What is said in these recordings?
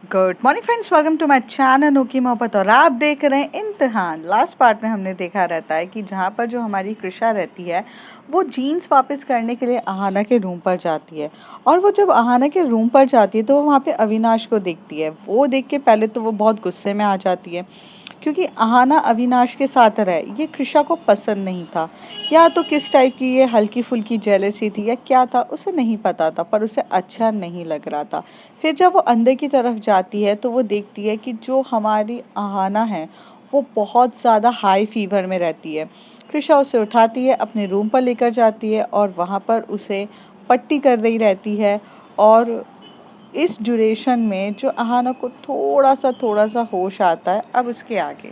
Good morning friends, welcome to my channel नोकी मोहब्बत। और आप देख रहे हैं इम्तिहान। लास्ट पार्ट में हमने देखा रहता है कि जहाँ पर जो हमारी कृषा रहती है वो जीन्स वापस करने के लिए आहाना के रूम पर जाती है। और वो जब आहाना के रूम पर जाती है तो वो वहाँ पे अविनाश को देखती है। वो देख के पहले तो वो बहुत गुस्से में आ जाती है, क्योंकि आहाना अविनाश के साथ रहे ये कृषा को पसंद नहीं था। या तो किस टाइप की ये हल्की फुल्की जेलसी थी या क्या था उसे नहीं पता था, पर उसे अच्छा नहीं लग रहा था। फिर जब वो अंदर की तरफ जाती है तो वो देखती है कि जो हमारी आहाना है वो बहुत ज़्यादा हाई फीवर में रहती है। कृषा उसे उठाती है, अपने रूम पर लेकर जाती है और वहाँ पर उसे पट्टी कर रही रहती है। और इस ड्यूरेशन में जो अहाना को थोड़ा सा होश आता है। अब उसके आगे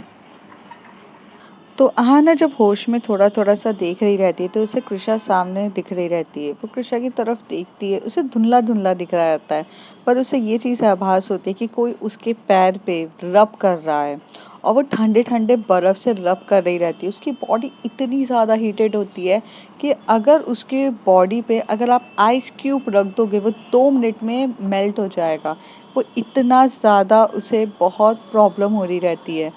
तो अहाना जब होश में थोड़ा थोड़ा सा देख रही रहती है तो उसे कृषा सामने दिख रही रहती है। वो कृषा की तरफ देखती है, उसे धुंधला धुंधला दिख रहा रहता है, पर उसे ये चीज़ आभास होती है कि कोई उसके पैर पे रब कर रहा है। और वो ठंडे ठंडे बर्फ से रब कर रही रहती है। उसकी बॉडी इतनी ज़्यादा हीटेड होती है कि अगर उसके बॉडी पे अगर आप आइस क्यूब रख दोगे वो 2 मिनट में मेल्ट हो जाएगा। वो इतना ज़्यादा उसे बहुत प्रॉब्लम हो रही रहती है।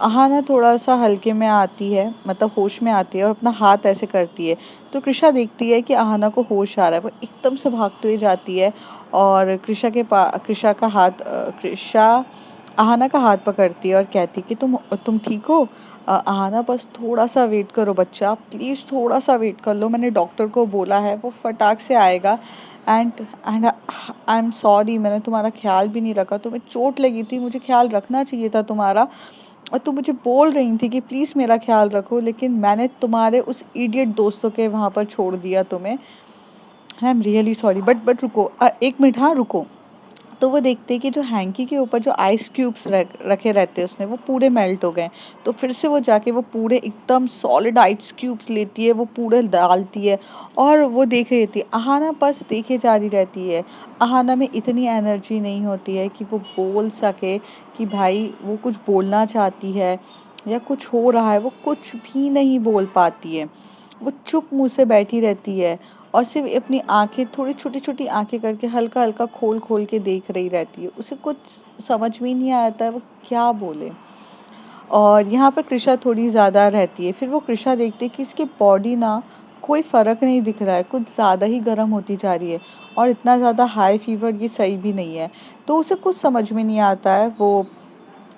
अहाना थोड़ा-सा हल्के में आती है, मतलब होश में आती है और अपना हाथ ऐसे करती है। तो कृषा देखती है कि अहाना को होश आ रहा है। वो एकदम से भागते हुए जाती है और कृषा अहाना का हाथ पकड़ती है और कहती है कि तुम ठीक हो? अहाना बस थोड़ा-सा वेट करो बच्चा, प्लीज़ थोड़ा-सा वेट कर लो। मैंने डॉक्टर को बोला है, वो फटाक से आएगा। And and I am sorry, मैंने तुम्हारा ख्याल भी नहीं रखा। तुम्हें चोट लगी थी, मुझे ख्याल रखना चाहिए था तुम्हारा। और तुम मुझे बोल रही थी कि प्लीज़ मेरा ख्याल रखो, लेकिन मैंने तुम्हारे उस इडियट दोस्तों के वहाँ पर छोड़ दिया तुम्हें। I am really sorry, but रुको, 1 मिनट, हाँ रुको। तो वो देखते हैं कि जो हैंकी के ऊपर जो आइस क्यूब्स रखे रहते हैं उसने वो पूरे मेल्ट हो गए। तो फिर से वो जाके वो पूरे एकदम सॉलिड आइस क्यूब्स लेती है, वो पूरे डालती है और वो देख रही थी। अहाना बस देखे जा रही रहती है। अहाना में इतनी एनर्जी नहीं होती है कि वो बोल सके कि भाई वो कुछ बोलना चाहती है या कुछ हो रहा है। वो कुछ भी नहीं बोल पाती है। वो चुप मुंह से बैठी रहती है और सिर्फ अपनी आंखें, थोड़ी छोटी छोटी आंखें करके हल्का हल्का खोल खोल के देख रही रहती है। उसे कुछ समझ में नहीं आता है वो क्या बोले। और यहाँ पर कृषा थोड़ी ज़्यादा रहती है। फिर वो कृषा देखती है कि इसकी बॉडी ना कोई फ़र्क नहीं दिख रहा है, कुछ ज़्यादा ही गर्म होती जा रही है और इतना ज़्यादा हाई फीवर ये सही भी नहीं है। तो उसे कुछ समझ में नहीं आता है। वो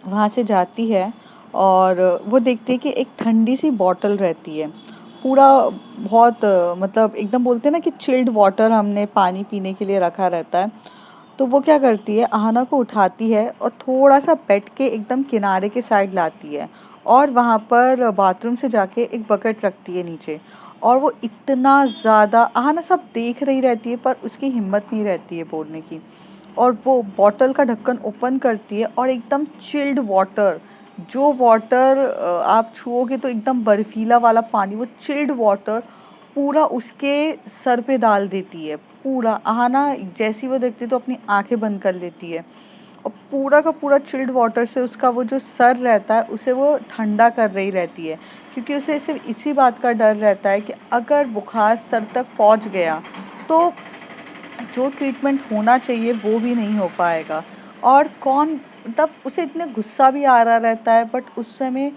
वहाँ से जाती है और वो देखती है कि एक ठंडी सी बॉटल रहती है। पूरा बहुत मतलब एकदम बोलते हैं ना कि चिल्ड वाटर हमने पानी पीने के लिए रखा रहता है। तो वो क्या करती है, आहना को उठाती है और थोड़ा-सा बेड के एकदम किनारे के साइड लाती है और वहाँ पर बाथरूम से जाके एक बकेट रखती है नीचे। और वो इतना ज़्यादा आहना सब देख रही रहती है पर उसकी हिम्मत नहीं रहती है बोलने की। और वो बॉटल का ढक्कन ओपन करती है और एकदम चिल्ड वाटर, जो वाटर आप छुओगे तो एकदम बर्फीला वाला पानी, वो चिल्ड वाटर पूरा उसके सर पे डाल देती है। पूरा आहाना जैसी वो देखती है तो अपनी आंखें बंद कर लेती है और पूरा का पूरा चिल्ड वाटर से उसका वो जो सर रहता है उसे वो ठंडा कर रही रहती है। क्योंकि उसे सिर्फ इसी बात का डर रहता है कि अगर बुखार सर तक पहुंच गया तो जो ट्रीटमेंट होना चाहिए वो भी नहीं हो पाएगा। और कौन, तब उसे इतने गुस्सा भी आ रहा रहता है, बट उस समय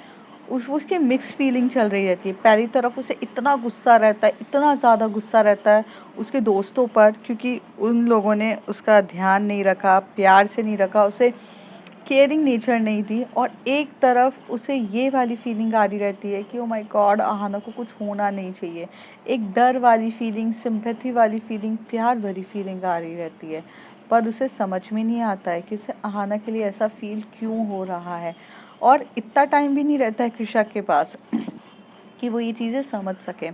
उसकी मिक्स फीलिंग चल रही रहती है। पहली तरफ उसे इतना गुस्सा रहता है, इतना ज़्यादा गुस्सा रहता है उसके दोस्तों पर, क्योंकि उन लोगों ने उसका ध्यान नहीं रखा, प्यार से नहीं रखा, उसे केयरिंग नेचर नहीं थी। और एक तरफ उसे ये वाली फीलिंग आ रही रहती है कि ओ माय गॉड, आहाना को कुछ होना नहीं चाहिए। एक डर वाली फीलिंग, सिंपैथी वाली फीलिंग, प्यार भरी फीलिंग आ रही रहती है। पर उसे समझ में नहीं आता है कि उसे आहाना के लिए ऐसा फील क्यों हो रहा है। और इतना टाइम भी नहीं रहता है कृषक के पास कि वो ये चीज़ें समझ सके।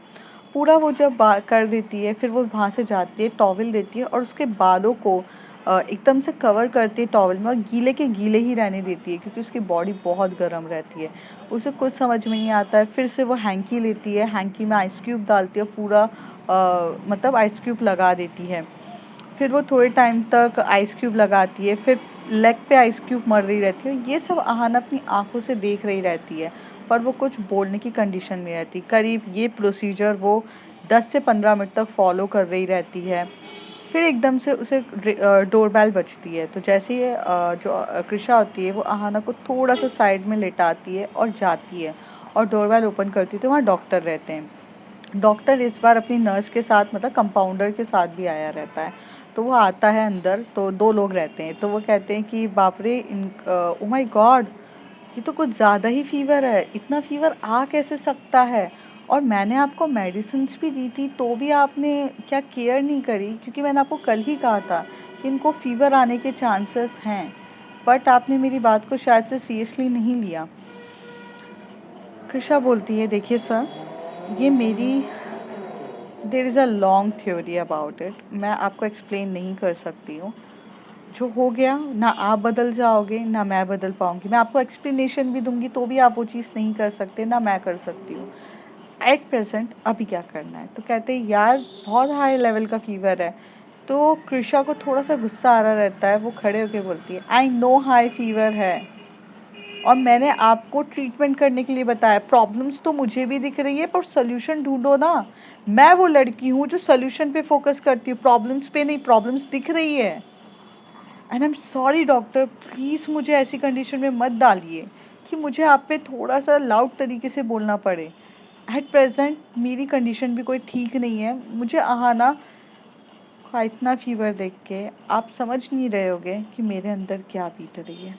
पूरा वो जब कर देती है फिर वो वहाँ से जाती है, टॉवल देती है और उसके बालों को एकदम से कवर करती है टॉवल में और गीले के गीले ही रहने देती है, क्योंकि उसकी बॉडी बहुत गर्म रहती है। उसे कुछ समझ में नहीं आता है। फिर से वो हैंकी लेती है, हैंकी में आइस क्यूब डालती है, पूरा मतलब आइस क्यूब लगा देती है। फिर वो थोड़े टाइम तक आइस क्यूब लगाती है, फिर लेग पे आइस क्यूब मर रही रहती है। ये सब आहाना अपनी आंखों से देख रही रहती है, पर वो कुछ बोलने की कंडीशन में रहती। करीब ये प्रोसीजर वो 10 से 15 मिनट तक फॉलो कर रही रहती है। फिर एकदम से उसे डोरबेल बजती है। तो जैसे ही जो कृषा होती है वो आहाना को थोड़ा सा साइड में लेटाती है और जाती है और डोरबेल ओपन करती है, तो वहाँ डॉक्टर रहते हैं। डॉक्टर इस बार अपनी नर्स के साथ मतलब कंपाउंडर के साथ भी आया रहता है। तो वो आता है अंदर, तो 2 लोग रहते हैं। तो वो कहते हैं कि बाप रे, ओ माय गॉड, ये तो कुछ ज़्यादा ही फ़ीवर है, इतना फ़ीवर आ कैसे सकता है? और मैंने आपको मेडिसिन्स भी दी थी तो भी आपने क्या केयर नहीं करी? क्योंकि मैंने आपको कल ही कहा था कि इनको फ़ीवर आने के चांसेस हैं, बट आपने मेरी बात को शायद से सीरियसली नहीं लिया। कृषा बोलती है, देखिए सर, ये मेरी there is a long theory about it, मैं आपको एक्सप्लेन नहीं कर सकती हूँ। जो हो गया, ना आप बदल जाओगे ना मैं बदल पाऊंगी। मैं आपको एक्सप्लेनेशन भी दूंगी तो भी आप वो चीज़ नहीं कर सकते, ना मैं कर सकती हूँ। एट प्रेजेंट अभी क्या करना है? तो कहते हैं यार बहुत हाई लेवल का फीवर है। तो कृषा को थोड़ा सा गुस्सा आ रहा रहता है, वो खड़े होके बोलती है, आई नो हाई फीवर है और मैंने आपको ट्रीटमेंट करने के लिए बताया। प्रॉब्लम्स तो मुझे भी दिख रही है पर सोल्यूशन ढूंढो ना। मैं वो लड़की हूँ जो सोल्यूशन पे फोकस करती हूँ, प्रॉब्लम्स पे नहीं। प्रॉब्लम्स दिख रही है। And I am sorry doctor, please मुझे ऐसी कंडीशन में मत डालिए कि मुझे आप पे थोड़ा सा लाउड तरीके से बोलना पड़े। एट प्रेजेंट मेरी कंडीशन भी कोई ठीक नहीं है। मुझे आहाना का इतना फीवर देख के आप समझ नहीं रहे होगे कि मेरे अंदर क्या बीत रही है।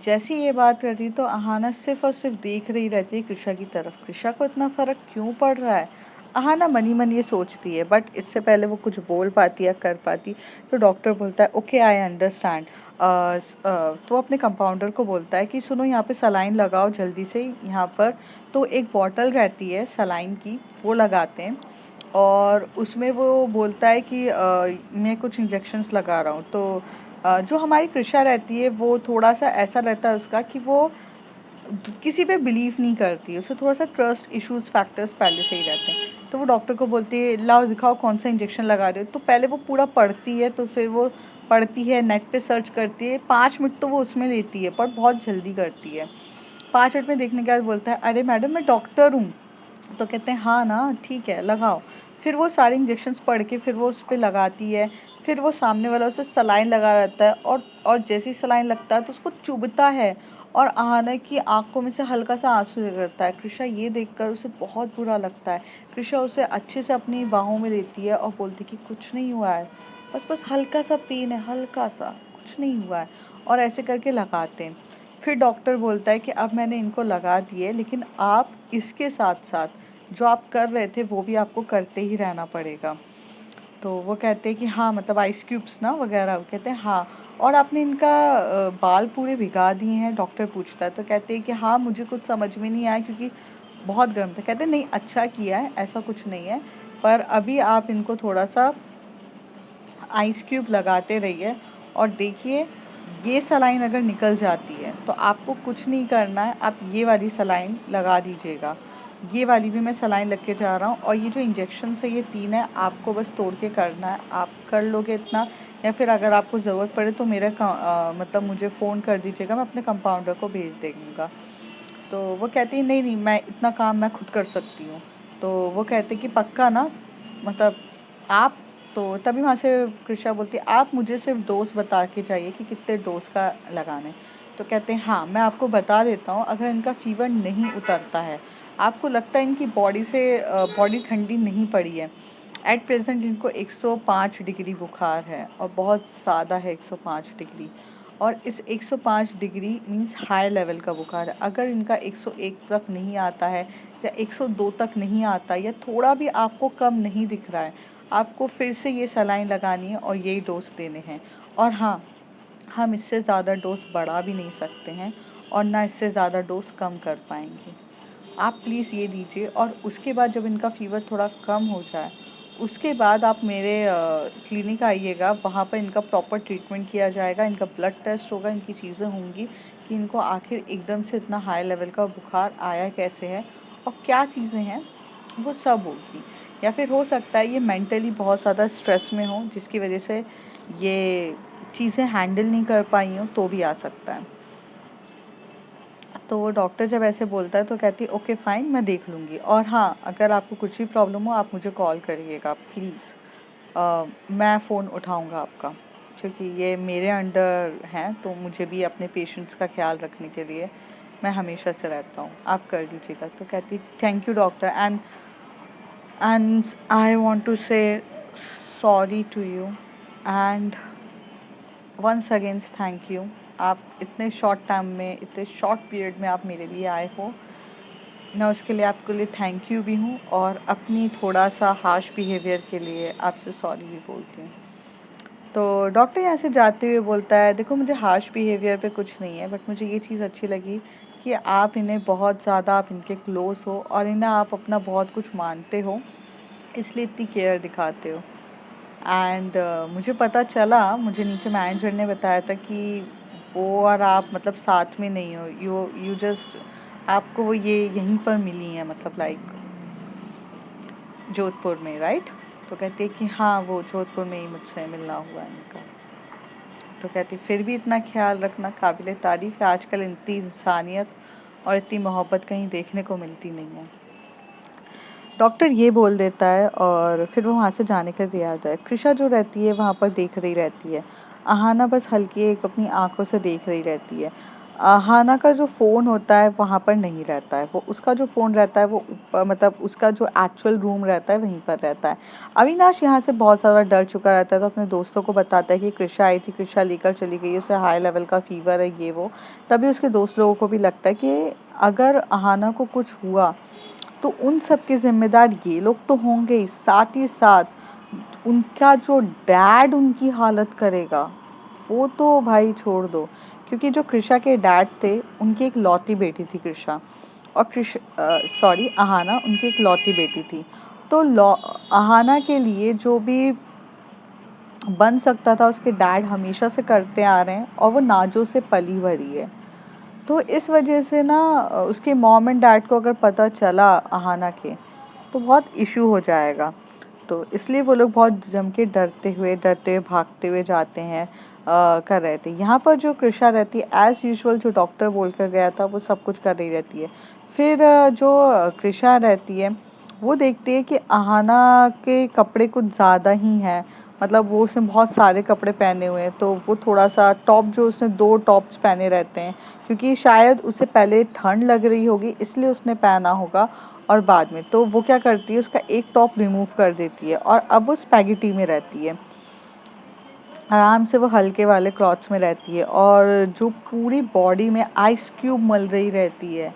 जैसी ये बात करती तो आहाना सिर्फ और सिर्फ देख रही रहती है कृषा की तरफ। कृषा को इतना फ़र्क क्यों पड़ रहा है? आहाना मनी मन ये सोचती है, बट इससे पहले वो कुछ बोल पाती या कर पाती। तो डॉक्टर बोलता है, ओके आई अंडरस्टैंड। तो अपने कंपाउंडर को बोलता है कि सुनो, यहाँ पे सलाइन लगाओ जल्दी से यहाँ पर। तो एक बॉटल रहती है सलाइन की, वो लगाते हैं और उसमें वो बोलता है कि मैं कुछ इंजेक्शंस लगा रहा हूँ। तो जो हमारी कृषा रहती है वो थोड़ा सा ऐसा रहता है उसका कि वो किसी पे बिलीव नहीं करती, उसे थोड़ा सा ट्रस्ट इश्यूज फैक्टर्स पहले से ही रहते हैं। तो वो डॉक्टर को बोलती है, लाओ दिखाओ कौन सा इंजेक्शन लगा रहे हो। तो पहले वो पूरा पढ़ती है, तो फिर वो पढ़ती है, नेट पे सर्च करती है। 5 मिनट तो वो उसमें लेती है पर बहुत जल्दी करती है। 5 मिनट में देखने के बाद बोलता है, अरे मैडम मैं डॉक्टर हूँ। तो कहते हैं हाँ ना, ठीक है लगाओ। फिर वो सारे इंजेक्शंस पढ़ के फिर वो उस पर लगाती है। फिर वो सामने वाला उसे सलाइन लगा रहता है और जैसे ही सलाइन लगता है तो उसको चुभता है और आहाना की आंखों में से हल्का सा आंसू निकलता है। कृषा ये देखकर उसे बहुत बुरा लगता है। कृषा उसे अच्छे से अपनी बाहों में लेती है और बोलती है कि कुछ नहीं हुआ है, बस बस हल्का सा पेन है, हल्का सा, कुछ नहीं हुआ है। और ऐसे करके लगाते हैं। फिर डॉक्टर बोलता है कि अब मैंने इनको लगा दिए, लेकिन आप इसके साथ साथ जो आप कर रहे थे वो भी आपको करते ही रहना पड़ेगा। तो वो कहते हैं कि हाँ, मतलब आइस क्यूब्स ना वगैरह। वो कहते हैं हाँ, और आपने इनका बाल पूरे भिगा दिए हैं? डॉक्टर पूछता है। तो कहते हैं कि हाँ, मुझे कुछ समझ में नहीं आया क्योंकि बहुत गर्म था। कहते हैं नहीं, अच्छा किया है, ऐसा कुछ नहीं है, पर अभी आप इनको थोड़ा सा आइस क्यूब लगाते रहिए और देखिए, ये सलाइन अगर निकल जाती है तो आपको कुछ नहीं करना है, आप ये वाली सलाइन लगा दीजिएगा। ये वाली भी मैं सलाइन लग के जा रहा हूँ और ये जो इंजेक्शन है ये 3 है, आपको बस तोड़ के करना है। आप कर लोगे इतना, या फिर अगर आपको ज़रूरत पड़े तो मतलब मुझे फ़ोन कर दीजिएगा, मैं अपने कंपाउंडर को भेज दूँगा। तो वो कहती है नहीं नहीं, मैं इतना काम मैं खुद कर सकती हूँ। तो वो कहते कि पक्का ना, मतलब आप। तो तभी वहाँ से कृषा बोलती है, आप मुझे सिर्फ डोज बता के जाइए कि कितने डोज का लगाना है। तो कहते हैं हाँ, मैं आपको बता देता हूँ। अगर इनका फीवर नहीं उतरता है, आपको लगता है इनकी बॉडी ठंडी नहीं पड़ी है, एट प्रेजेंट इनको 105 डिग्री बुखार है और बहुत ज़्यादा है 105 डिग्री। और इस 105 डिग्री मीन्स हाई लेवल का बुखार है। अगर इनका 101 तक नहीं आता है या 102 तक नहीं आता या थोड़ा भी आपको कम नहीं दिख रहा है, आपको फिर से ये सलाइन लगानी है और यही डोज देने हैं। और हाँ, हम इससे ज़्यादा डोज बढ़ा भी नहीं सकते हैं और ना इससे ज़्यादा डोज कम कर पाएंगे। आप प्लीज़ ये दीजिए और उसके बाद जब इनका फ़ीवर थोड़ा कम हो जाए, उसके बाद आप मेरे क्लिनिक आइएगा। वहाँ पर इनका प्रॉपर ट्रीटमेंट किया जाएगा, इनका ब्लड टेस्ट होगा, इनकी चीज़ें होंगी कि इनको आखिर एकदम से इतना हाई लेवल का बुखार आया कैसे है और क्या चीज़ें हैं, वो सब होगी। या फिर हो सकता है ये मेंटली बहुत ज़्यादा स्ट्रेस में हो, जिसकी वजह से ये चीज़ें हैंडल नहीं कर पाई हों, तो भी आ सकता है। तो वो डॉक्टर जब ऐसे बोलता है तो कहती है ओके फाइन, मैं देख लूँगी, और हाँ, अगर आपको कुछ भी प्रॉब्लम हो आप मुझे कॉल करिएगा प्लीज़। मैं फ़ोन उठाऊंगा आपका, क्योंकि ये मेरे अंडर हैं, तो मुझे भी अपने पेशेंट्स का ख्याल रखने के लिए मैं हमेशा से रहता हूँ, आप कर दीजिएगा। तो कहती thank you doctor, and I want to say sorry to you, and once again thank you. आप इतने शॉर्ट टाइम में, इतने शॉर्ट पीरियड में आप मेरे लिए आए हो, मैं उसके लिए आपके लिए थैंक यू भी हूँ, और अपनी थोड़ा सा हार्श बिहेवियर के लिए आपसे सॉरी भी बोलती हूँ। तो डॉक्टर यहाँ से जाते हुए बोलता है, देखो मुझे हार्श बिहेवियर पे कुछ नहीं है, बट मुझे ये चीज़ अच्छी लगी कि आप इन्हें बहुत ज़्यादा, आप इनके क्लोज हो और इन्हें आप अपना बहुत कुछ मानते हो, इसलिए इतनी केयर दिखाते हो। एंड मुझे पता चला, मुझे नीचे मैनेजर ने बताया था कि वो और आप मतलब साथ में नहीं हो, यू जस्ट, आपको वो ये यहीं पर मिली हैं, मतलब लाइक जोधपुर में, राइट? तो कहती है कि हाँ, वो जोधपुर में ही मुझसे मिलना हुआ है इनका। तो कहती फिर भी इतना ख्याल रखना काबिल तारीफ़ है, आजकल इतनी इंसानियत और इतनी मोहब्बत कहीं देखने को मिलती नहीं है। डॉक्टर ये बोल देता है और फिर वो वहाँ से जाने का तैयार होता है। कृषा जो रहती है वहाँ पर देख रही रहती है, अहाना बस हल्की एक अपनी आंखों से देख रही रहती है। अहाना का जो फ़ोन होता है वहाँ पर नहीं रहता है, वो उसका जो फ़ोन रहता है वो ऊपर, मतलब उसका जो एक्चुअल रूम रहता है वहीं पर रहता है। अविनाश यहाँ से बहुत ज़्यादा डर चुका रहता है, तो अपने दोस्तों को बताता है कि कृषा आई थी, कृषा लेकर चली गई, उसे हाई लेवल का फीवर है, ये वो। तभी उसके दोस्त लोगों को भी लगता है कि अगर अहाना को कुछ हुआ तो उन सब के ज़िम्मेदार ये लोग तो होंगे ही, साथ ही साथ उनका जो डैड उनकी हालत करेगा, वो तो भाई छोड़ दो। क्योंकि जो कृषा के डैड थे, उनकी एक लौती बेटी थी कृषा, और अहाना उनकी एक लौती बेटी थी। तो अहाना के लिए जो भी बन सकता था उसके डैड हमेशा से करते आ रहे हैं, और वो नाजों से पली भरी है। तो इस वजह से ना उसके मॉम एंड डैड को अगर पता चला अहाना के, तो बहुत इशू हो जाएगा। तो इसलिए वो लोग बहुत जम के डरते हुए भागते हुए जाते हैं, कर रहे थे। यहाँ पर जो कृषा रहती है एज यूजुअल, जो डॉक्टर बोल कर गया था वो सब कुछ कर रही रहती है। फिर जो कृषा रहती है वो देखती है कि अहाना के कपड़े कुछ ज़्यादा ही हैं, मतलब वो उसने बहुत सारे कपड़े पहने हुए हैं, तो वो थोड़ा सा टॉप, जो उसने 2 टॉप्स पहने रहते हैं, क्योंकि शायद उसे पहले ठंड लग रही होगी इसलिए उसने पहना होगा, और बाद में तो वो क्या करती है, उसका एक टॉप रिमूव कर देती है और अब वो स्पैगेटी में रहती है, आराम से वो हल्के वाले क्लॉथ्स में रहती है, और जो पूरी बॉडी में आइस क्यूब मल रही रहती है।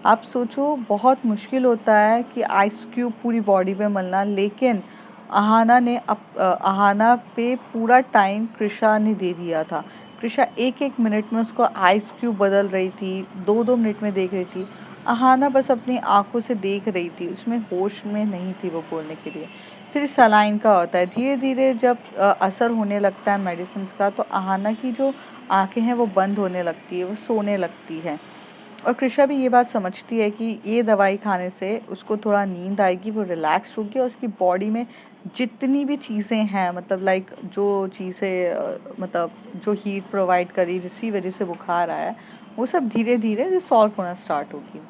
आप सोचो बहुत मुश्किल होता है कि आइस क्यूब पूरी बॉडी पे मलना, लेकिन अहाना पे पूरा टाइम कृषा ने दे दिया था। कृषा एक एक मिनट में उसको आइस क्यूब बदल रही थी, 2-2 मिनट में देख रही थी। अहाना बस अपनी आंखों से देख रही थी, उसमें होश में नहीं थी वो बोलने के लिए। फिर सलाइन का होता है, धीरे धीरे जब असर होने लगता है मेडिसिन का, तो अहाना की जो आंखें हैं वो बंद होने लगती है, वो सोने लगती है। और कृषा भी ये बात समझती है कि ये दवाई खाने से उसको थोड़ा नींद आएगी, वो रिलैक्स होगी, और उसकी बॉडी में जितनी भी चीज़ें हैं, मतलब लाइक जो चीज़ें मतलब जो हीट प्रोवाइड करी, जिसकी वजह से बुखार आया, वो सब धीरे धीरे रिसॉल्व होना स्टार्ट होगी।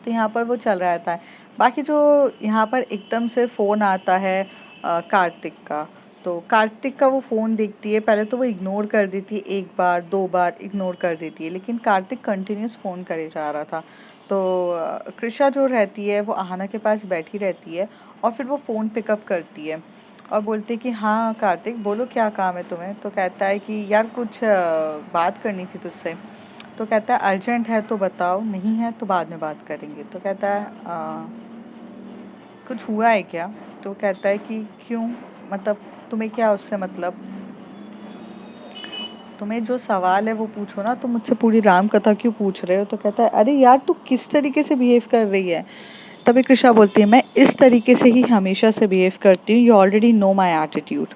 तो यहाँ पर वो चल रहा था। बाकी जो यहाँ पर एकदम से फ़ोन आता है कार्तिक का, तो कार्तिक का वो फ़ोन देखती है, पहले तो वो इग्नोर कर देती है, 1 बार 2 बार इग्नोर कर देती है, लेकिन कार्तिक कंटिन्यूस फ़ोन करे जा रहा था। तो कृषा जो रहती है वो अहाना के पास बैठी रहती है, और फिर वो फ़ोन पिकअप करती है और बोलती है कि हाँ कार्तिक बोलो, क्या काम है तुम्हें? तो कहता है कि यार कुछ बात करनी थी तुझसे। तो कहता है अर्जेंट है तो बताओ, नहीं है तो बाद में बात करेंगे। तो कहता है कुछ हुआ है क्या? तो कहता है कि क्यों, मतलब तुम्हें क्या उससे मतलब, तुम्हें जो सवाल है वो पूछो ना, तुम मुझसे पूरी राम कथा क्यों पूछ रहे हो? तो कहता है अरे यार तू किस तरीके से बिहेव कर रही है? तभी कृषा बोलती है मैं इस तरीके से ही हमेशा से बिहेव करती हूँ, you already know my attitude,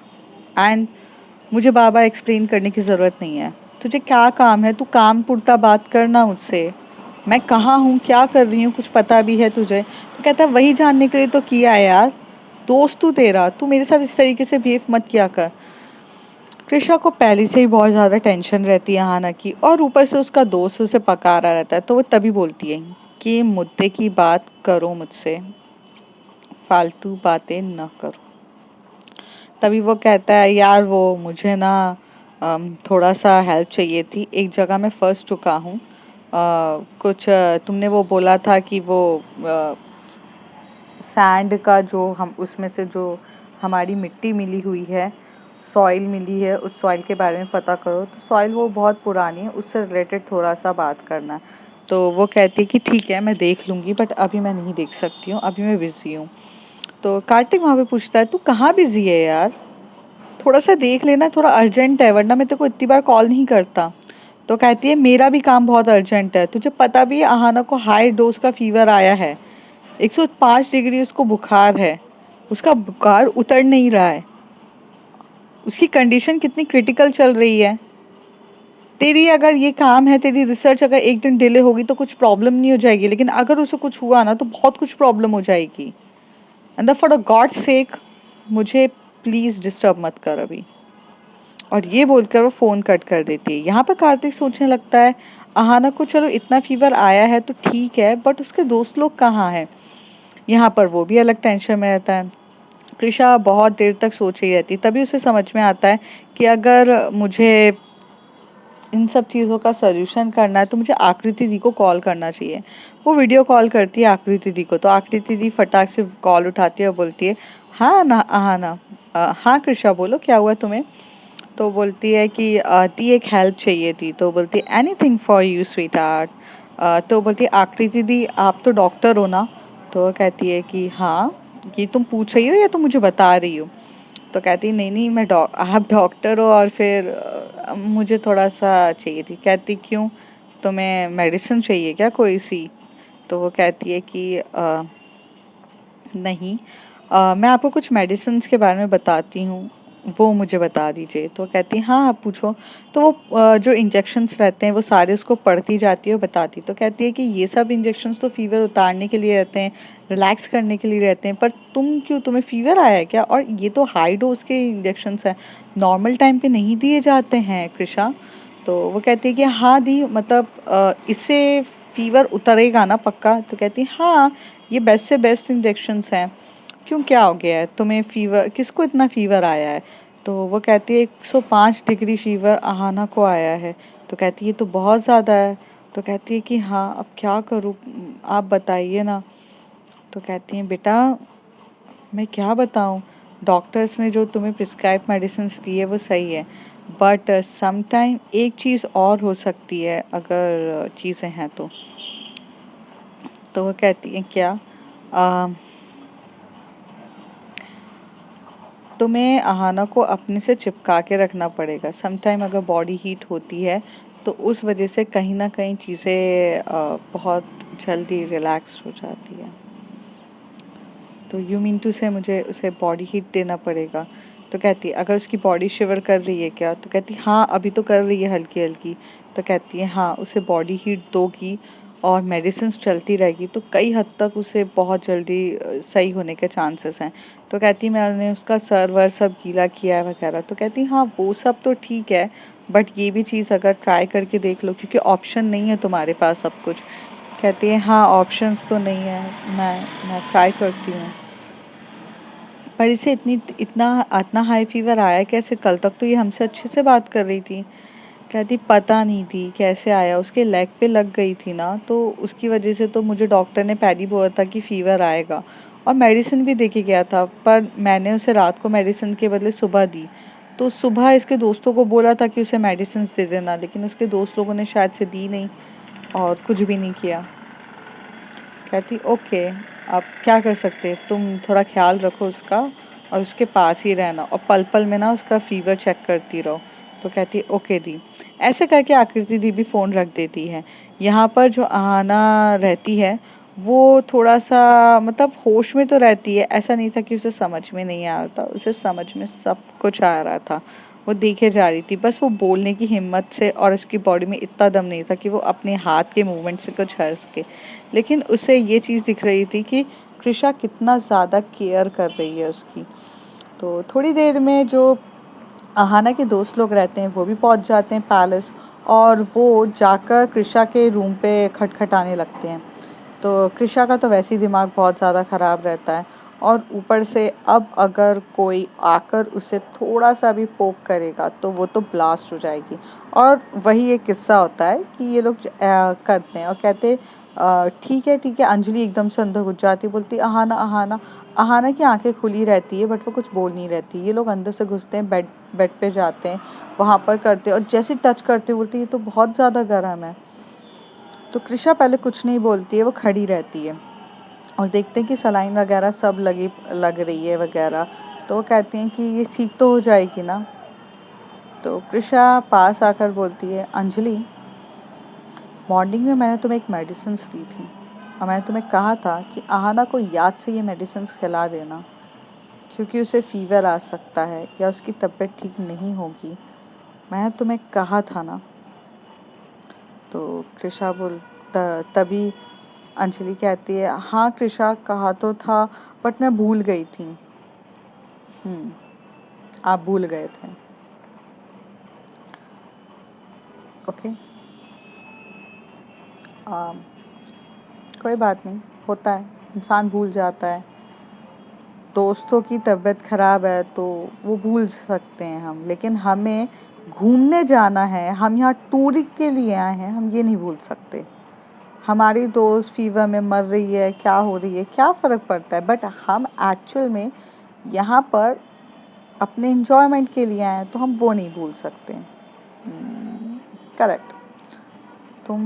and मुझे बार बार एक्सप्लेन करने की ज़रूरत नहीं है। तुझे क्या काम है, तू काम पुरता बात करना मुझसे, मैं कहाँ हूँ, क्या कर रही हूँ, कुछ पता भी है तुझे? तो कहता है वही जानने के लिए तो किया है यार, दोस्त तू तेरा, तू मेरे साथ इस तरीके से बिहेव मत किया कर। कृषा को पहले से ही बहुत ज़्यादा टेंशन रहती है हाना की, और ऊपर से उसका दोस्त उसे पकारा रहता है, तो वो तभी बोलती है कि मुद्दे की बात करो मुझसे, फालतू बातें न करो। तभी वो कहता है, यार वो मुझे ना थोड़ा सा हेल्प चाहिए थी, एक जगह मैं फंस चुका हूँ। कुछ तुमने वो बोला था कि वो सैंड का जो हम उसमें से जो हमारी मिट्टी मिली हुई है, सॉइल मिली है, उस सॉइल के बारे में पता करो। तो सॉइल वो बहुत पुरानी है, उससे रिलेटेड थोड़ा सा बात करना है। तो वो कहती है कि ठीक है मैं देख लूँगी, बट अभी मैं नहीं देख सकती हूँ, अभी मैं बिज़ी हूँ। तो कार्तिक वहाँ पे पूछता है, तू कहाँ बिज़ी है यार, थोड़ा सा देख लेना, थोड़ा अर्जेंट है, वरना मैं तेरे को इतनी बार कॉल नहीं करता। तो कहती है, मेरा भी काम बहुत अर्जेंट है, तुझे पता भी है आहाना को हाई डोज का फीवर आया है, 105 डिग्री उसको बुखार है, उसका बुखार उतर नहीं रहा है, उसकी कंडीशन कितनी क्रिटिकल चल रही है। तेरी अगर ये काम है, तेरी रिसर्च अगर एक दिन डिले होगी तो कुछ प्रॉब्लम नहीं हो जाएगी, लेकिन अगर उसे कुछ हुआ ना तो बहुत कुछ प्रॉब्लम हो जाएगी। And for a God sake मुझे प्लीज डिस्टर्ब मत कर अभी। और ये बोलकर वो फोन कट कर देती है। यहाँ पर कार्तिक सोचने लगता है, आहाना को चलो इतना फीवर आया है तो ठीक है, बट उसके दोस्त लोग कहाँ हैं। यहाँ पर वो भी अलग टेंशन में रहता है। कृषा बहुत देर तक सोच ही रहती, तभी उसे समझ में आता है कि अगर मुझे इन सब चीज़ों का सॉल्यूशन करना है तो मुझे आकृति दी को कॉल करना चाहिए। वो वीडियो कॉल करती है आकृति दी को, तो आकृति दी फटाक से कॉल उठाती है और बोलती है, हाँ ना आहाना, हाँ कृषा बोलो क्या हुआ तुम्हें। तो बोलती है कि दी एक हेल्प चाहिए थी। तो बोलती है, anything for you sweet art. तो बोलती है, आकृति दी आप तो डॉक्टर हो ना। तो वो कहती है कि हाँ, ये तुम पूछ रही हो या तुम मुझे बता रही हो। तो कहती नहीं नहीं मैं आप डॉक्टर हो और फिर मुझे थोड़ा सा चाहिए थी। कहती क्यों, तुम्हें मेडिसिन चाहिए क्या कोई सी। तो वो कहती है कि नहीं, मैं आपको कुछ मेडिसिन्स के बारे में बताती हूँ, वो मुझे बता दीजिए। तो कहती है हाँ आप पूछो। तो वो जो इंजेक्शन्स रहते हैं वो सारे उसको पढ़ती जाती है और बताती। तो कहती है कि ये सब इंजेक्शन्स तो फीवर उतारने के लिए रहते हैं, रिलैक्स करने के लिए रहते हैं, पर तुम्हें फीवर आया है क्या, और ये तो हाई डोज के इंजेक्शन्स हैं, नॉर्मल टाइम पे नहीं दिए जाते हैं कृषा। तो वो कहती है कि हाँ दी, मतलब इससे फीवर उतरेगा ना पक्का। तो कहती है हाँ, ये बेस्ट से बेस्ट इंजेक्शन्स हैं। क्यों क्या हो गया है तुम्हें, फीवर किसको इतना फीवर आया है। तो वो कहती है 105 डिग्री फीवर आहाना को आया है। तो कहती है ये तो बहुत ज़्यादा है। तो कहती है कि हाँ अब क्या करूँ, आप बताइए ना। तो कहती हैं बेटा मैं क्या बताऊँ, डॉक्टर्स ने जो तुम्हें प्रिस्क्राइब मेडिसिन दी है वो सही है, बट सम टाइम एक चीज़ और हो सकती है अगर चीज़ें हैं तो। तो वो कहती हैं क्या, अ, तुम्हें आहाना को अपने से चिपका के रखना पड़ेगा। सम टाइम अगर बॉडी हीट होती है तो उस वजह से कहीं ना कहीं चीज़ें बहुत जल्दी रिलैक्स हो जाती है। तो यू मीन टू से मुझे उसे बॉडी हीट देना पड़ेगा। तो कहती है अगर उसकी बॉडी शिवर कर रही है क्या। तो कहती हाँ अभी तो कर रही है हल्की हल्की। तो कहती है हाँ उसे बॉडी हीट दोगी और मेडिसिन चलती रहेगी तो कई हद तक उसे बहुत जल्दी सही होने के चांसेस हैं। तो कहती मैंने उसका सर वर सब गीला किया है वगैरह। तो कहती हाँ वो सब तो ठीक है, बट ये भी चीज़ अगर ट्राई करके देख लो, क्योंकि ऑप्शन नहीं है तुम्हारे पास सब कुछ। कहती है हाँ ऑप्शंस तो नहीं है, मैं ट्राई करती हूँ। पर इसे इतनी इतना इतना हाई फीवर आया कैसे, कल तक तो ये हमसे अच्छे से बात कर रही थी। कहती पता नहीं थी कैसे आया, उसके लेग पे लग गई थी ना, तो उसकी वजह से तो मुझे डॉक्टर ने पहले ही बोला था कि फीवर आएगा, और मेडिसिन भी दे के गया था, पर मैंने उसे रात को मेडिसिन के बदले सुबह दी। तो सुबह इसके दोस्तों को बोला था कि उसे मेडिसिन दे देना, लेकिन उसके दोस्त लोगों ने शायद से दी नहीं और कुछ भी नहीं किया। कहती ओके, अब क्या कर सकते, तुम थोड़ा ख्याल रखो उसका और उसके पास ही रहना, और पल पल में ना उसका फीवर चेक करती रहो। तो कहती ओके दी। ऐसे करके आकृति दी भी फ़ोन रख देती है। यहाँ पर जो आहाना रहती है वो थोड़ा सा मतलब होश में तो रहती है, ऐसा नहीं था कि उसे समझ में नहीं आ रहा था, उसे समझ में सब कुछ आ रहा था। वो देखे जा रही थी, बस वो बोलने की हिम्मत से और उसकी बॉडी में इतना दम नहीं था कि वो अपने हाथ के मूवमेंट से कुछ कर सके। लेकिन उसे ये चीज़ दिख रही थी कि कृषा कितना ज़्यादा केयर कर रही है उसकी। तो थोड़ी देर में जो आहाना के दोस्त लोग रहते हैं वो भी पहुंच जाते हैं पैलेस, और वो जाकर कृषा के रूम पे खटखटाने लगते हैं। तो कृषा का तो वैसे ही दिमाग बहुत ज़्यादा ख़राब रहता है, और ऊपर से अब अगर कोई आकर उसे थोड़ा सा भी पोक करेगा तो वो तो ब्लास्ट हो जाएगी। और वही एक किस्सा होता है कि ये लोग करते हैं और कहते ठीक है। अंजलि एकदम से अंदर घुस जाती, बोलती अहाना अहाना। अहाना की आंखें खुली रहती है बट वो कुछ बोल नहीं रहती। ये लोग अंदर से घुसते हैं, बेड बेड पे जाते हैं, वहाँ पर करते हैं और जैसे टच करते बोलती है ये तो बहुत ज़्यादा गर्म है। तो कृषा पहले कुछ नहीं बोलती है, वो खड़ी रहती है और देखते हैं कि सलाइन वगैरह सब लग रही है वगैरह। तो वो कहती हैं कि ये ठीक तो हो जाएगी ना। तो कृषा पास आकर बोलती है अंजलि, मॉर्निंग में मैंने तुम्हें एक मेडिसिन दी थी और मैंने तुम्हें कहा था कि आहाना को याद से ये मेडिसिन खिला देना क्योंकि उसे फीवर आ सकता है या उसकी तबीयत ठीक नहीं होगी। मैंने तुम्हें कहा था ना। तो कृषा तभी अंजलि कहती है हाँ कृषा कहा तो था बट मैं भूल गई थी। आप भूल गए थे। ओके। कोई बात नहीं, होता है, इंसान भूल जाता है। दोस्तों की तबीयत खराब है तो वो भूल सकते हैं हम, लेकिन हमें घूमने जाना है, हम यहाँ टूर के लिए आए हैं, हम ये नहीं भूल सकते। हमारी दोस्त फीवर में मर रही है, क्या हो रही है, क्या फ़र्क पड़ता है, बट हम एक्चुअल में यहाँ पर अपने इंजॉयमेंट के लिए आए हैं तो हम वो नहीं भूल सकते। करेक्ट। तुम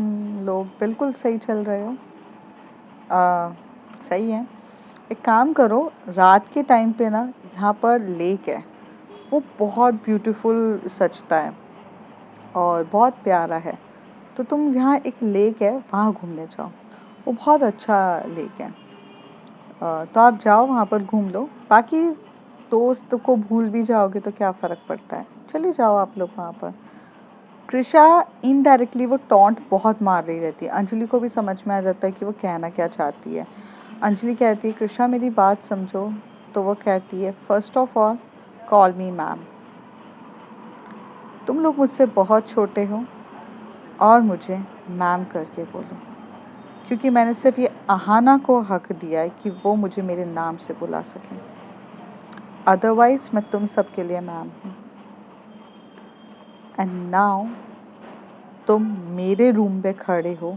लोग बिल्कुल सही चल रहे हो। सही है। एक काम करो, रात के टाइम पे ना यहाँ पर लेक है, वो बहुत ब्यूटीफुल सजता है और बहुत प्यारा है। तो तुम यहाँ एक लेक है वहाँ घूमने जाओ, वो बहुत अच्छा लेक है। तो आप जाओ वहाँ पर घूम लो, बाकी दोस्त को भूल भी जाओगे तो क्या फ़र्क पड़ता है, चले जाओ आप लोग वहाँ पर। कृषा इनडायरेक्टली वो टॉन्ट बहुत मार रही रहती है, अंजलि को भी समझ में आ जाता है कि वो कहना क्या चाहती है। अंजलि कहती है कृषा मेरी बात समझो। तो वो कहती है first of all call me ma'am. तुम लोग मुझसे बहुत छोटे हो और मुझे मैम करके बोलो, क्योंकि मैंने सिर्फ ये अहाना को हक दिया है कि वो मुझे मेरे नाम से बुला सके, अदरवाइज मैं तुम सबके लिए मैम हूँ। एंड नाउ तुम मेरे रूम पे खड़े हो,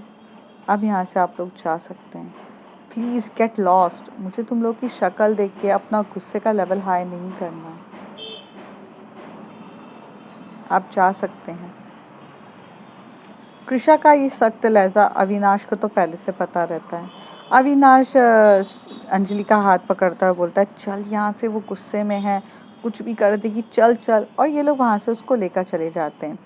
अब यहाँ से आप लोग जा सकते हैं। Please get lost. मुझे तुम लोग की शक्ल देख के अपना गुस्से का लेवल हाई नहीं करना। आप जा सकते हैं। कृषा का ये सख्त लहजा अविनाश को तो पहले से पता रहता है। अविनाश अंजलि का हाथ पकड़ता हुआ बोलता है चल यहाँ से, वो गुस्से में है, कुछ भी कर देगी, चल चल। और ये लोग वहाँ से उसको लेकर चले जाते हैं।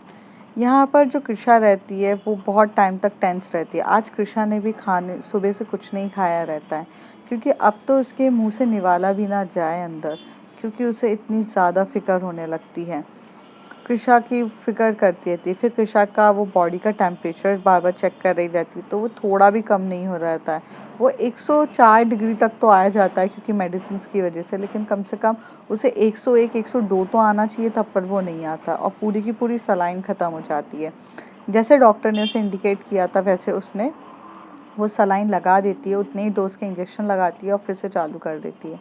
यहाँ पर जो कृषा रहती है वो बहुत टाइम तक टेंस रहती है। आज कृषा ने भी खाने सुबह से कुछ नहीं खाया रहता है, क्योंकि अब तो उसके मुंह से निवाला भी ना जाए अंदर, क्योंकि उसे इतनी ज़्यादा फिक्र होने लगती है। कृषा की फिक्र करती रहती है। फिर कृषा का वो बॉडी का टेम्परेचर बार बार चेक कर रही रहती है, तो वो थोड़ा भी कम नहीं हो रहता है। वो 104 डिग्री तक तो आया जाता है क्योंकि मेडिसिन की वजह से, लेकिन कम से कम उसे 101 102 तो आना चाहिए था, पर वो नहीं आता और पूरी की पूरी सलाइन ख़त्म हो जाती है। जैसे डॉक्टर ने उसे इंडिकेट किया था वैसे उसने वो सलाइन लगा देती है, उतने ही डोज के इंजेक्शन लगाती है और फिर से चालू कर देती है।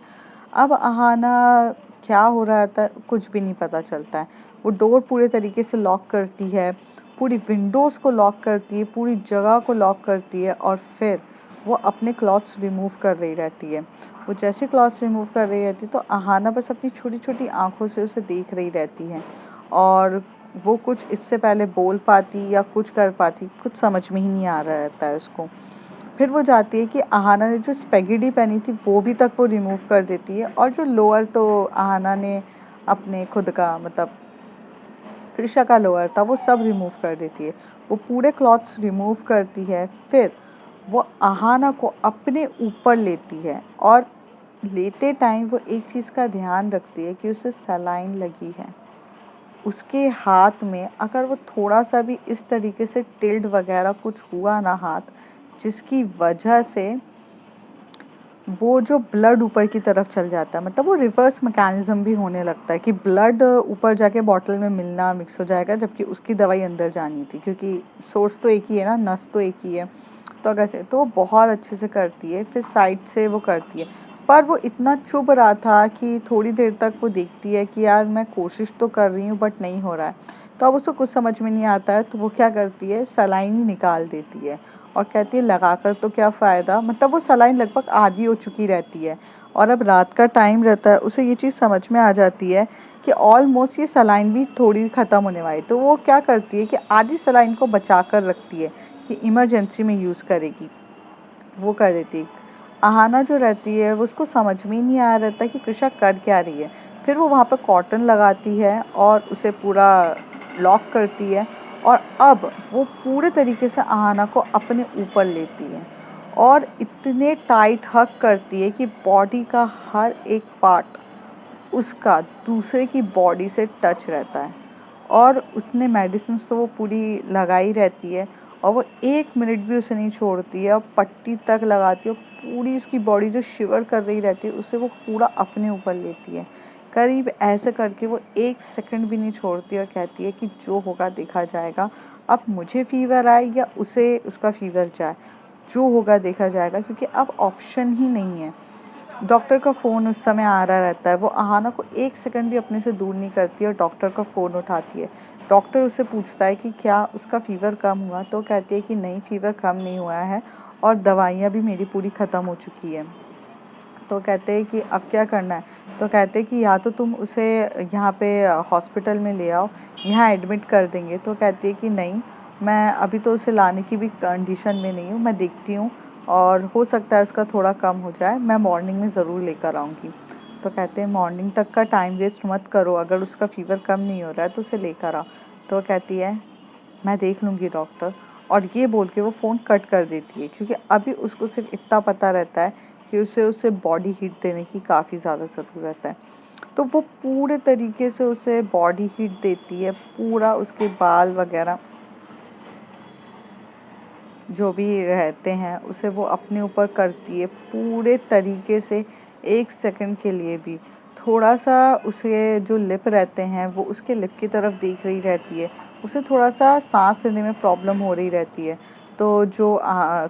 अब अहाना क्या हो रहा था कुछ भी नहीं पता चलता है। वो डोर पूरे तरीके से लॉक करती है, पूरी विंडोज़ को लॉक करती है, पूरी जगह को लॉक करती है और फिर वो अपने क्लॉथ्स रिमूव कर रही रहती है। वो जैसे क्लॉथ्स रिमूव कर रही रहती है तो अहाना बस अपनी छोटी छोटी आंखों से उसे देख रही रहती है और वो कुछ इससे पहले बोल पाती या कुछ कर पाती, कुछ समझ में ही नहीं आ रहा रहता है उसको। फिर वो जाती है कि अहाना ने जो स्पेगेटी पहनी थी वो भी तक वो रिमूव कर देती है और जो लोअर तो अहाना ने अपने खुद का मतलब कृषा का लोअर था वो सब रिमूव कर देती है। वो पूरे क्लॉथ्स रिमूव करती है, फिर वो अहाना को अपने ऊपर लेती है और लेते टाइम वो एक चीज़ का ध्यान रखती है कि उसे सलाइन लगी है। उसके हाथ में अगर वो थोड़ा सा भी इस तरीके से टिल्ट वगैरह कुछ हुआ ना हाथ, जिसकी वजह से वो जो ब्लड ऊपर की तरफ चल जाता है, मतलब वो रिवर्स मैकेनिज्म भी होने लगता है कि ब्लड ऊपर जाके बॉटल में मिलना मिक्स हो जाएगा, जबकि उसकी दवाई अंदर जानी थी, क्योंकि सोर्स तो एक ही है ना, नस तो एक ही है। तो अगर से तो बहुत अच्छे से करती है, फिर साइड से वो करती है। पर वो इतना चुभ रहा था कि थोड़ी देर तक वो देखती है कि यार मैं कोशिश तो कर रही हूँ बट नहीं हो रहा है। तो अब उसको कुछ समझ में नहीं आता है, तो वो क्या करती है, सलाइन ही निकाल देती है और कहती है लगाकर तो क्या फ़ायदा। मतलब वो सलाइन लगभग आधी हो चुकी रहती है और अब रात का टाइम रहता है, उसे ये चीज़ समझ में आ जाती है कि ऑलमोस्ट ये सलाइन भी थोड़ी ख़त्म होने वाली। तो वो क्या करती है कि आधी सलाइन को बचा कर रखती है कि इमरजेंसी में यूज़ करेगी, वो कर देती है। आहाना जो रहती है वो उसको समझ में ही नहीं आ रहता कि कृषा कर क्या रही है। फिर वो वहाँ पर कॉटन लगाती है और उसे पूरा लॉक करती है और अब वो पूरे तरीके से आहाना को अपने ऊपर लेती है और इतने टाइट हग करती है कि बॉडी का हर एक पार्ट उसका दूसरे की बॉडी से टच रहता है। और उसने मेडिसिन तो वो पूरी लगाई रहती है और वो 1 मिनट भी उसे नहीं छोड़ती है और पट्टी तक लगाती है और पूरी उसकी बॉडी जो शिवर कर रही रहती है उसे वो पूरा अपने ऊपर लेती है। करीब ऐसे करके वो 1 सेकंड भी नहीं छोड़ती और कहती है कि जो होगा देखा जाएगा, अब मुझे फीवर आए या उसे उसका फीवर जाए, जो होगा देखा जाएगा, क्योंकि अब ऑप्शन ही नहीं है। डॉक्टर का फ़ोन उस समय आ रहा रहता है, वो आहाना को 1 सेकंड भी अपने से दूर नहीं करती और डॉक्टर का फ़ोन उठाती है। डॉक्टर उससे पूछता है कि क्या उसका फ़ीवर कम हुआ, तो कहती है कि नहीं, फ़ीवर कम नहीं हुआ है और दवाइयाँ भी मेरी पूरी ख़त्म हो चुकी है। तो कहते हैं कि अब क्या करना है, तो कहते हैं कि या तो तुम उसे यहाँ पे हॉस्पिटल में ले आओ, यहाँ एडमिट कर देंगे। तो कहती है कि नहीं, मैं अभी तो उसे लाने की भी कंडीशन में नहीं हूँ, मैं देखती हूँ और हो सकता है उसका थोड़ा कम हो जाए, मैं मॉर्निंग में ज़रूर लेकर आऊँगी। तो कहते हैं मॉर्निंग तक का टाइम वेस्ट मत करो, अगर उसका फ़ीवर कम नहीं हो रहा है तो उसे लेकर आओ। तो कहती है मैं देख लूँगी डॉक्टर, और ये बोल के वो फ़ोन कट कर देती है, क्योंकि अभी उसको सिर्फ इतना पता रहता है कि उसे उसे बॉडी हीट देने की काफ़ी ज़्यादा ज़रूरत है। तो वो पूरे तरीके से उसे बॉडी हीट देती है, पूरा उसके बाल वगैरह जो भी रहते हैं उसे वो अपने ऊपर करती है पूरे तरीके से। 1 सेकंड के लिए भी थोड़ा सा उसे जो लिप रहते हैं वो उसके लिप की तरफ देख रही रहती है, उसे थोड़ा सा सांस लेने में प्रॉब्लम हो रही रहती है। तो जो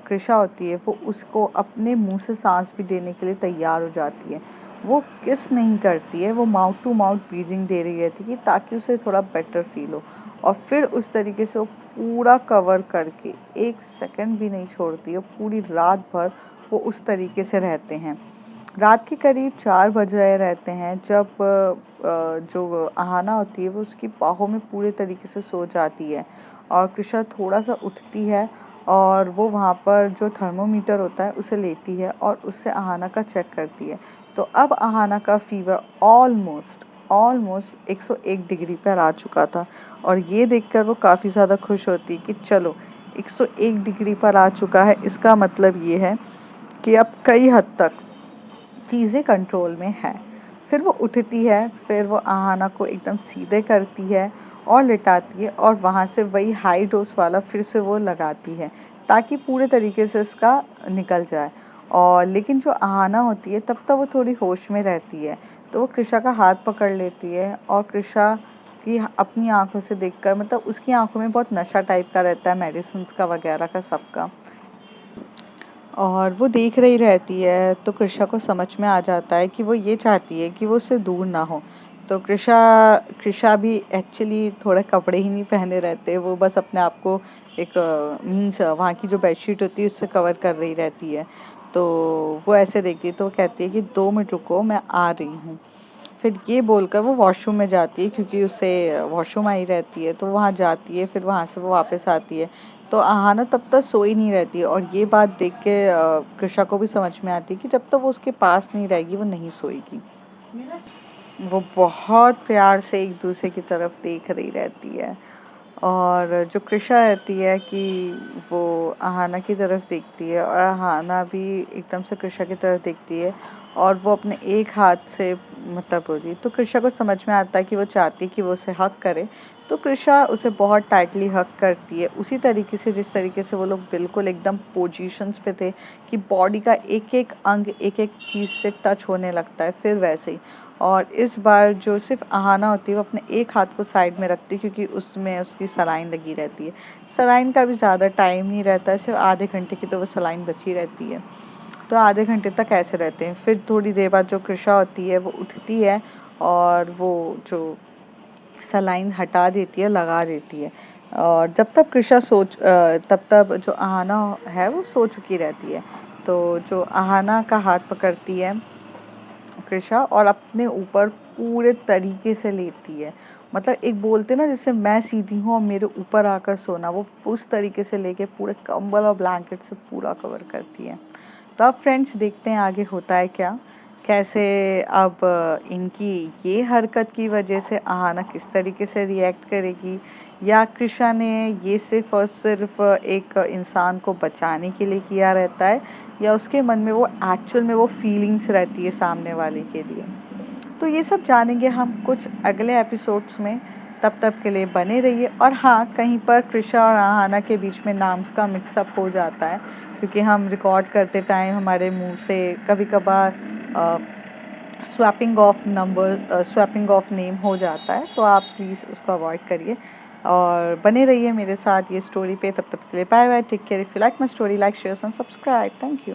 कृषा होती है वो उसको अपने मुंह से सांस भी देने के लिए तैयार हो जाती है। वो किस नहीं करती है, वो माउथ टू माउथ ब्रीदिंग दे रही रहती है ताकि उसे थोड़ा बेटर फील हो। और फिर उस तरीके से वो पूरा कवर करके 1 सेकंड भी नहीं छोड़ती है, पूरी रात भर वो उस तरीके से रहते हैं। रात के करीब 4 बज रहे रहते हैं जब जो आहाना होती है वो उसकी बाहों में पूरे तरीके से सो जाती है और कृषा थोड़ा सा उठती है और वो वहाँ पर जो थर्मोमीटर होता है उसे लेती है और उससे आहाना का चेक करती है। तो अब आहाना का फीवर ऑलमोस्ट ऑलमोस्ट 101 डिग्री पर आ चुका था और ये देखकर वो काफ़ी ज़्यादा खुश होती कि चलो 101 डिग्री पर आ चुका है, इसका मतलब ये है कि अब कई हद तक चीज़ें कंट्रोल में है। फिर वो उठती है, फिर वो आहाना को एकदम सीधे करती है और लिटाती है और वहाँ से वही हाई डोज वाला फिर से वो लगाती है ताकि पूरे तरीके से इसका निकल जाए। और लेकिन जो आहाना होती है तब तक वो थोड़ी होश में रहती है, तो वो कृषा का हाथ पकड़ लेती है और कृषा की अपनी आंखों से देखकर, मतलब उसकी आंखों में बहुत नशा टाइप का रहता है मेडिसिन का वगैरह का सबका, और वो देख रही रहती है। तो कृषा को समझ में आ जाता है कि वो ये चाहती है कि वो उससे दूर ना हो। तो कृषा कृषा भी एक्चुअली थोड़े कपड़े ही नहीं पहने रहते, वो बस अपने आप को एक मीन्स वहाँ की जो बेडशीट होती है उससे कवर कर रही रहती है। तो वो ऐसे देखती है तो वो कहती है कि 2 मिनट रुको, मैं आ रही हूँ। फिर ये बोलकर वो वॉशरूम में जाती है, क्योंकि उसे वॉशरूम आई रहती है, तो वहाँ जाती है, फिर वहाँ से वो वापस आती है। तो आहाना तब तक सोई नहीं रहती है और ये बात देख के कृषा को भी समझ में आती है कि जब तक वो उसके पास नहीं रहेगी वो नहीं सोएगी। वो बहुत प्यार से एक दूसरे की तरफ देख रही रहती है और जो कृषा रहती है कि वो आहाना की तरफ देखती है और आहाना भी एकदम से कृषा की तरफ देखती है और वो अपने एक हाथ से मतलब बोली, तो कृषा को समझ में आता है कि वो चाहती है कि वो उसे हक करे। तो कृषा उसे बहुत टाइटली हक करती है, उसी तरीके से जिस तरीके से वो लोग बिल्कुल एकदम पोजीशंस पे थे कि बॉडी का एक एक अंग एक एक चीज़ से टच होने लगता है, फिर वैसे ही। और इस बार जो सिर्फ आहाना होती है वो अपने एक हाथ को साइड में रखती है, क्योंकि उसमें उसकी सलाइन लगी रहती है। सलाइन का भी ज़्यादा टाइम नहीं रहता है, सिर्फ आधे घंटे की तो वो सलाइन बची रहती है। तो आधे घंटे तक ऐसे रहते हैं। फिर थोड़ी देर बाद जो कृषा होती है वो उठती है और वो जो सलाइन हटा देती है, लगा देती है। और जब तक कृषा तब तक जो आहाना है वो सो चुकी रहती है। तो जो आहाना का हाथ पकड़ती है कृषा और अपने ऊपर पूरे तरीके से लेती है। मतलब एक बोलते ना जैसे मैं सीधी हूँ और मेरे ऊपर आकर सोना, वो उस तरीके से लेके पूरे कंबल और ब्लैंकेट से पूरा कवर करती है। तो अब फ्रेंड्स देखते हैं आगे होता है क्या, कैसे अब इनकी ये हरकत की वजह से आहाना किस तरीके से रिएक्ट करेगी, या कृषा ने ये सिर्फ और सिर्फ एक इंसान को बचाने के लिए किया रहता है, या उसके मन में वो एक्चुअल में वो फीलिंग्स रहती है सामने वाले के लिए। तो ये सब जानेंगे हम कुछ अगले एपिसोड्स में। तब तक के लिए बने रहिए। और हाँ, कहीं पर कृषा और आहाना के बीच में नाम्स का मिक्सअप हो जाता है, क्योंकि हम रिकॉर्ड करते टाइम हमारे मुंह से कभी कभार स्वैपिंग ऑफ नेम हो जाता है। तो आप प्लीज़ उसको अवॉइड करिए और बने रहिए मेरे साथ ये स्टोरी पे। तब तक के लिए bye bye, take care. If you like my story, like share and subscribe. Thank you.